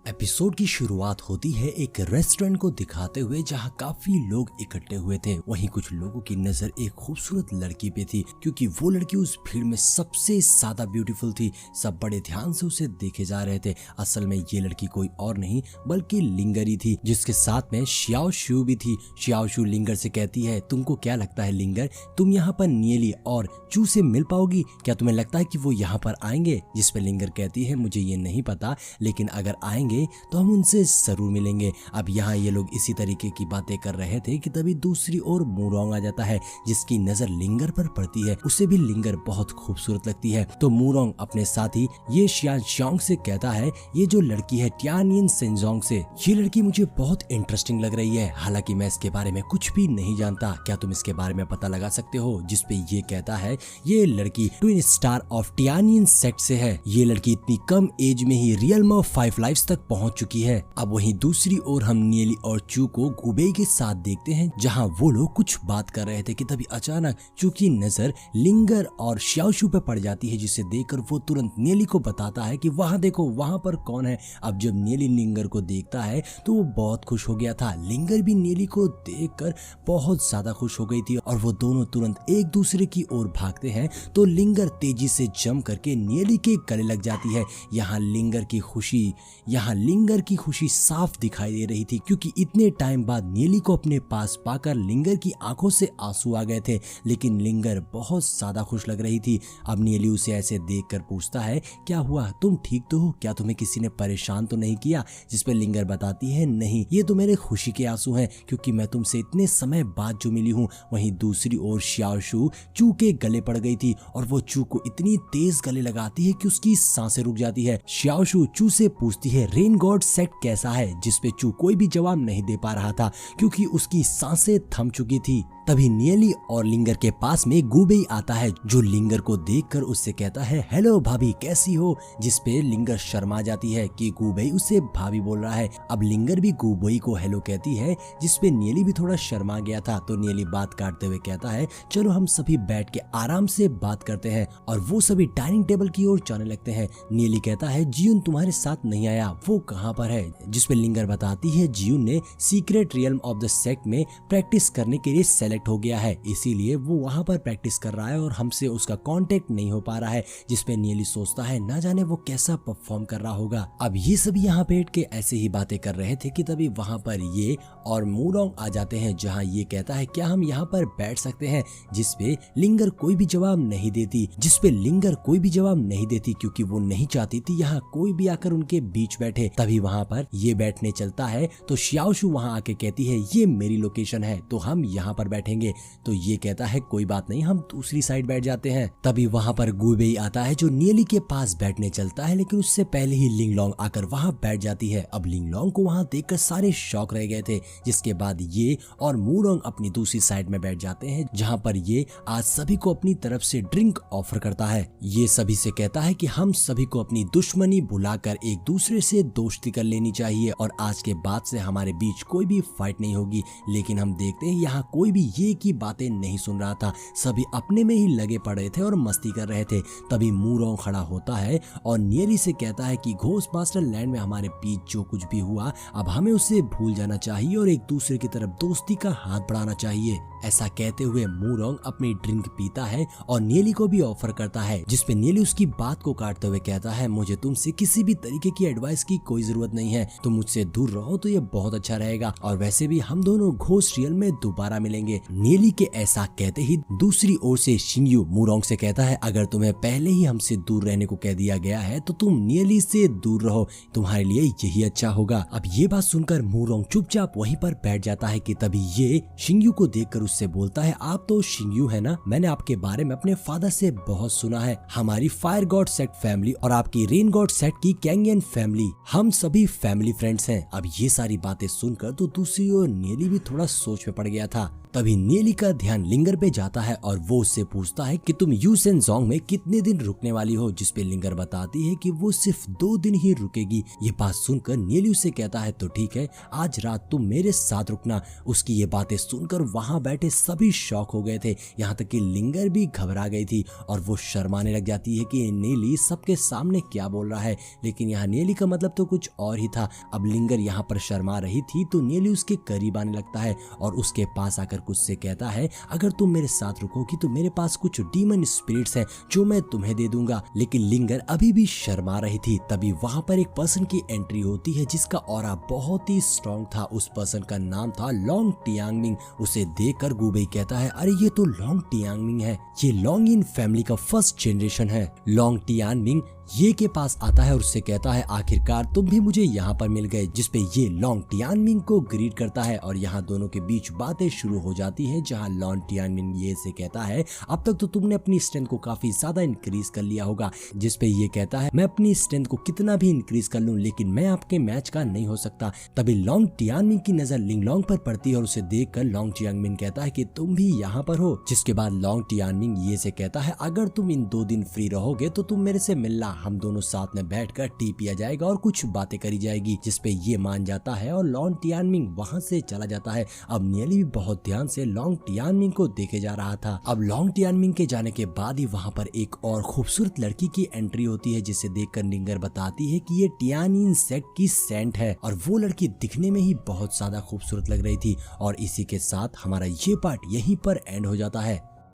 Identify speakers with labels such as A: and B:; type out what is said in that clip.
A: Episode की शुरुआत होती है एक रेस्टोरेंट को दिखाते हुए जहां काफी लोग इकट्ठे हुए थे। वहीं कुछ लोगों की नजर एक खूबसूरत लड़की पे थी क्योंकि वो लड़की उस भीड़ में सबसे ज्यादा ब्यूटीफुल थी। सब बड़े ध्यान से उसे देखे जा रहे थे। असल में ये लड़की कोई और नहीं बल्कि लिंगर ही थी, जिसके साथ में शियाओ शू भी थी। शियाओ शू लिंगर से कहती है, तुमको क्या लगता है लिंगर, तुम यहाँ पर नियली और चू से मिल पाओगी? क्या तुम्हें लगता है कि वो यहाँ पर आएंगे? जिस पे लिंगर कहती है, मुझे ये नहीं पता, लेकिन अगर आएंगे तो हम उनसे जरूर मिलेंगे। अब यहाँ ये लोग इसी तरीके की बातें कर रहे थे कि तभी दूसरी ओर मूरोंग आ जाता है, जिसकी नजर लिंगर पर पड़ती है। उसे भी लिंगर बहुत खूबसूरत लगती है। तो मूरोंग अपने साथी ये शियानशोंग से कहता है, ये जो लड़की है टियानयिन सेंजोंग से, ये लड़की मुझे बहुत इंटरेस्टिंग लग रही है। हालांकि मैं इसके बारे में कुछ भी नहीं जानता, क्या तुम इसके बारे में पता लगा सकते हो? जिसपे ये कहता है, ये लड़की ट्विन स्टार ऑफ टियानयिन सेक्ट से है। ये लड़की इतनी कम एज में ही रियल्म ऑफ 5 लाइव्स तक पहुंच चुकी है। अब वहीं दूसरी ओर हम नियली और चू को गुबेई के साथ देखते हैं, जहां वो लोग कुछ बात कर रहे थे कि तभी अचानक चू की नजर लिंगर और शियाओशू पे पड़ जाती है, जिसे देखकर वो तुरंत नियली को बताता है कि वहां देखो, वहां पर कौन है। अब जब नियली लिंगर को देखता है तो वो बहुत खुश हो गया था। लिंगर भी नियली को देखकर बहुत ज्यादा खुश हो गई थी और वो दोनों तुरंत एक दूसरे की ओर भागते हैं। तो लिंगर तेजी से जंप करके नियली के गले लग जाती है। यहाँ लिंगर की खुशी साफ दिखाई दे रही थी, क्योंकि इतने टाइम बाद नियली को अपने पास पाकर लिंगर की आंखों से आंसू आ गए थे। लेकिन लिंगर बहुत ज्यादा खुश लग रही थी। अब नियली उसे ऐसे देखकर पूछता है, क्या हुआ, तुम ठीक तो हो? क्या तुम्हें किसी ने परेशान तो नहीं किया? जिस पे लिंगर बताती है, नहीं, ये तो मेरे खुशी के आंसू हैं, क्योंकि मैं तुमसे इतने समय बाद जो मिली हूँ। वहीं दूसरी ओर शियाओशू चू के गले पड़ गई थी और वो चू को इतनी तेज गले लगाती है कि उसकी सांसें रुक जाती है। शियाओशू चू से पूछती है, रेन गॉड सेक्ट कैसा है? जिसपे चू कोई भी जवाब नहीं दे पा रहा था, क्योंकि उसकी सांसें थम चुकी थी। तभी नियली और लिंगर के पास में गुबेई आता है, जो लिंगर को देखकर उससे कहता है, हेलो भाभी, कैसी हो? जिस पे लिंगर शर्मा जाती है कि गुबेई उसे भाभी बोल रहा है। अब लिंगर भी गुबेई को हेलो कहती है, जिस पे नियली भी थोड़ा शर्मा गया था। तो नियली बात काटते हुए कहता है, चलो हम सभी बैठ के आराम से बात करते हैं। और वो सभी डाइनिंग टेबल की ओर जाने लगते हैं। नियली कहता है, जियुन तुम्हारे साथ नहीं आया, वो कहाँ पर है? जिस पे लिंगर बताती है, जियुन ने secret realm of the sect में प्रैक्टिस करने के लिए सेलेक्ट हो गया है, इसीलिए वो वहां पर प्रैक्टिस कर रहा है और हमसे उसका कांटेक्ट नहीं हो पा रहा है। जिसपे नियली सोचता है, ना जाने वो कैसा परफॉर्म कर रहा होगा। अब ये सभी यहाँ बैठ के ऐसे ही बातें कर रहे थे कि तभी वहां पर ये और मूरोंग आ जाते हैं, जहाँ ये कहता है, क्या हम यहाँ पर बैठ सकते हैं? जिसपे लिंगर कोई भी जवाब नहीं देती, क्योंकि वो नहीं चाहती थी यहाँ कोई भी आकर उनके बीच बैठे। तभी वहां पर ये बैठने चलता है तो शियाओशू वहां आके कहती है, ये मेरी लोकेशन है तो हम यहाँ पर बैठेंगे। तो ये कहता है, कोई बात नहीं, हम दूसरी साइड बैठ जाते हैं। तभी वहां पर गुबेई आता है, जो नियली के पास बैठने चलता है, लेकिन उससे पहले ही लिंगलोंग आकर वहां बैठ जाती है। अब लिंगलोंग को वहां देखकर सारे शॉक रह गए थे। जिसके बाद ये और मूरोंग अपनी दूसरी साइड में बैठ जाते हैं, जहां पर ये आज सभी को अपनी तरफ से ड्रिंक ऑफर करता है। ये सभी से कहता है कि हम सभी को अपनी दुश्मनी भुलाकर एक दूसरे से दोस्ती कर लेनी चाहिए और आज के बाद से हमारे बीच कोई भी फाइट नहीं होगी। लेकिन हम देखते हैं यहाँ कोई भी ये की बातें नहीं सुन रहा था। सभी अपने में ही लगे पड़े थे और मस्ती कर रहे थे। तभी मूरोंग खड़ा होता है और नियली से कहता है कि घोस्ट मास्टर लैंड में हमारे बीच जो कुछ भी हुआ, अब हमें उसे भूल जाना चाहिए और एक दूसरे की तरफ दोस्ती का हाथ बढ़ाना चाहिए। ऐसा कहते हुए मूरोंग अपनी ड्रिंक पीता है और नियली को भी ऑफर करता है, जिसपे नियली उसकी बात को काटते हुए कहता है, मुझे तुमसे किसी भी तरीके की एडवाइस की कोई जरूरत नहीं है, तुम मुझसे दूर रहो तो ये बहुत अच्छा रहेगा, और वैसे भी हम दोनों घोस्ट रियल में दोबारा मिलेंगे। नियली के ऐसा कहते ही दूसरी ओर से शिंगयू मूरोंग से कहता है, अगर तुम्हें पहले ही हमसे दूर रहने को कह दिया गया है तो तुम नियली से दूर रहो, तुम्हारे लिए यही अच्छा होगा। अब ये बात सुनकर मूरोंग चुपचाप वहीं पर बैठ जाता है कि तभी ये शिंगयू को देखकर उससे बोलता है, आप तो शिंगयू है ना, मैंने आपके बारे में अपने फादर से बहुत सुना है। हमारी फायर गॉड सेक्ट फैमिली और आपकी रेन गॉड सेक्ट की कैंगियन फैमिली, हम सभी फैमिली फ्रेंड्स हैं। अब ये सारी बातें सुनकर तो दूसरी ओर नियली भी थोड़ा सोच में पड़ गया था। तभी नियली का ध्यान लिंगर पे जाता है और वो उससे पूछता है कि तुम यू सेनजोंग में कितने दिन रुकने वाली हो, जिसपे लिंगर बताती है कि वो सिर्फ 2 दिन ही रुकेगी। ये बात सुनकर नियली उससे कहता है तो ठीक है, आज रात तुम मेरे साथ रुकना। उसकी ये बातें सुनकर वहां बैठे सभी शॉक हो गए थे, यहाँ तक कि लिंगर भी घबरा गई थी और वो शर्माने लग जाती है कि नियली सबके सामने क्या बोल रहा है। लेकिन यहाँ नियली का मतलब तो कुछ और ही था। अब लिंगर यहाँ पर शर्मा रही थी तो नियली उसके करीब आने लगता है और उसके पास आकर कुछ से कहता है, अगर तुम मेरे साथ रुकोगी तो मेरे पास कुछ डीमन स्पिरिट्स हैं जो मैं तुम्हें दे दूंगा। लेकिन लिंगर अभी भी शर्मा रही थी। तभी वहां पर एक पर्सन की एंट्री होती है जिसका ऑरा बहुत ही स्ट्रॉन्ग था। उस पर्सन का नाम था लोंग टियांगमिंग। उसे देखकर गुबेई कहता है, अरे ये तो लोंग टियांगमिंग है, ये लोंग इन फैमिली का फर्स्ट जनरेशन है। लोंग टियांगमिंग ये के पास आता है और उससे कहता है, आखिरकार तुम भी मुझे यहाँ पर मिल गए। जिसपे ये लोंग टियांगमिंग को ग्रीट करता है और यहाँ दोनों के बीच बातें शुरू हो जाती है, जहाँ लोंग टियांगमिंग ये से कहता है, अब तक तो तुमने अपनी स्ट्रेंथ को काफी ज्यादा इंक्रीज कर लिया होगा। जिसपे ये कहता है, मैं अपनी स्ट्रेंथ को कितना भी इंक्रीज कर लूं लेकिन मैं आपके मैच का नहीं हो सकता। तभी लोंग टियांगमिंग की नजर लिंगलोंग पर पड़ती है और उसे देखकर लोंग टियांगमिंग कहता है कि तुम भी यहाँ पर हो। जिसके बाद लोंग टियांगमिंग ये से कहता है, अगर तुम इन 2 दिन फ्री रहोगे तो तुम मेरे से मिलना, हम दोनों साथ में बैठकर टी पिया जाएगा और कुछ बातें करी जाएगी। जिसपे ये मान जाता है और लोंग टियांगमिंग वहां से चला जाता है। अब नियली भी बहुत ध्यान से लोंग टियांगमिंग को देखे जा रहा था। अब लोंग टियांगमिंग के जाने के बाद ही वहां पर एक और खूबसूरत लड़की की एंट्री होती है, जिसे देखकर निंगर बताती है कि ये टियानिन सेक्ट की सेंट है और वो लड़की दिखने में ही बहुत ज्यादा खूबसूरत लग रही थी। और इसी के साथ हमारा ये पार्ट यहीं पर एंड हो जाता है।